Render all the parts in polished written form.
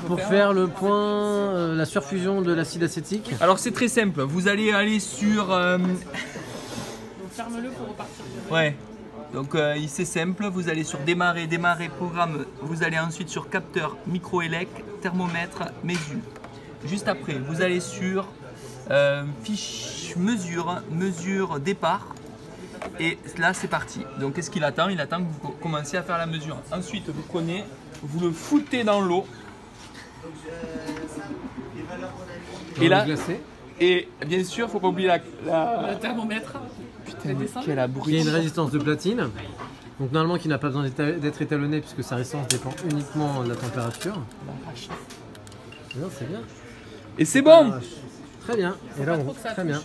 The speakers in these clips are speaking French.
pour faire le point, la surfusion de l'acide acétique. Alors c'est très simple, vous allez aller sur... Donc ferme-le pour repartir. Ouais, donc c'est simple, vous allez sur démarrer, programme, vous allez ensuite sur capteur, micro-élec, thermomètre, mesure. Juste après, vous allez sur fiche mesure départ. Et là c'est parti. Donc qu'est-ce qu'il attend? Il attend que vous commenciez à faire la mesure. Ensuite vous prenez, vous le foutez dans l'eau. Et là, et bien sûr, il ne faut pas oublier Le thermomètre. Putain, quel abruti. Il y a une résistance de platine. Donc normalement qui n'a pas besoin d'être étalonnée puisque sa résistance dépend uniquement de la température. Non, c'est bien. Et c'est bon. Très bien. Et là, très bien.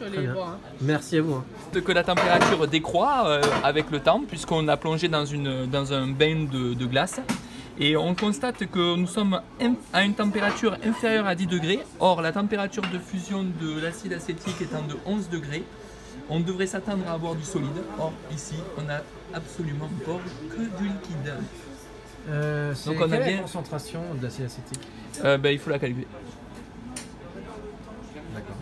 Merci à vous. Que la température décroît avec le temps, puisqu'on a plongé dans un bain de glace. Et on constate que nous sommes à une température inférieure à 10 degrés. Or, la température de fusion de l'acide acétique étant de 11 degrés, on devrait s'attendre à avoir du solide. Or, ici, on n'a absolument encore que du liquide. Donc, on a bien la concentration de l'acide acétique. Il faut la calculer. D'accord.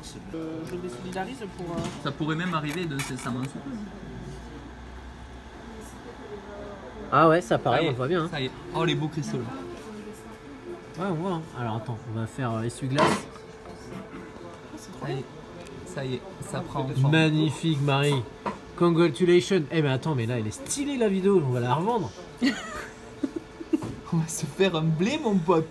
Je désolidarise pour... Ça pourrait même arriver de ça m'en soupe. Ah ouais, ça paraît, on le voit bien. Hein. Ça y est. Oh, les beaux cristaux là. Ouais, on voit. Hein. Alors attends, on va faire essuie-glace. Ça y est, ça prend en forme. Magnifique, Marie. Congratulations. Eh mais attends, mais là, elle est stylée la vidéo, on va la revendre. On va se faire un blé, mon pote.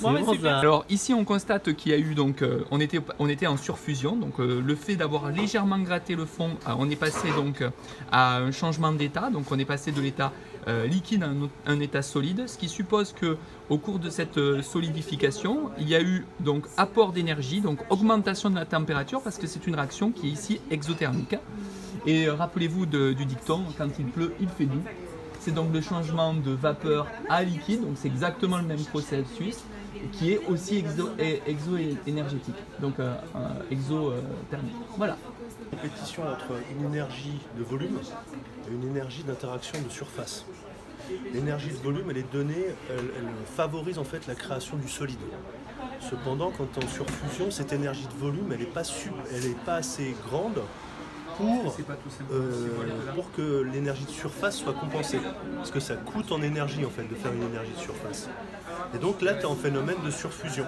Bon, alors ici on constate qu'il y a eu donc on était en surfusion, donc le fait d'avoir légèrement gratté le fond, on est passé donc à un changement d'état, donc on est passé de l'état liquide à un état solide, ce qui suppose que au cours de cette solidification il y a eu donc apport d'énergie, donc augmentation de la température parce que c'est une réaction qui est ici exothermique. Et rappelez-vous du dicton, quand il pleut il fait doux. C'est donc le changement de vapeur à liquide, donc c'est exactement le même processus qui est aussi exo-énergétique, donc exothermique. Voilà. Compétition entre une énergie de volume et une énergie d'interaction de surface. L'énergie de volume, elle est donnée, elle favorise en fait la création du solide. Cependant, quand on est en surfusion, cette énergie de volume, elle n'est pas assez grande pour que l'énergie de surface soit compensée. Parce que ça coûte en énergie en fait de faire une énergie de surface. Et donc là, tu es en phénomène de surfusion.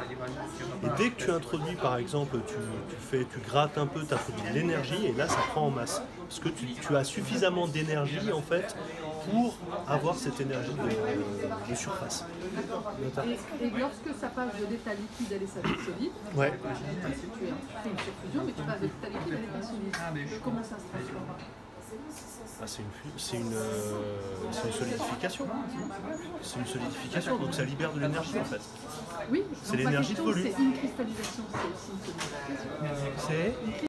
Et dès que tu introduis, par exemple, tu grattes un peu, tu introduis de l'énergie et là, ça prend en masse. Parce que tu as suffisamment d'énergie en fait pour avoir cette énergie de surface. Et lorsque ça passe de l'état liquide à l'état solide, ouais. Tu fais une surfusion, mais tu passes de l'état liquide à l'état solide. Comment ça se transforme? C'est une solidification. C'est une solidification, donc ça libère de l'énergie en fait. Oui, c'est l'énergie de volume. C'est une cristallisation, c'est aussi une solidification.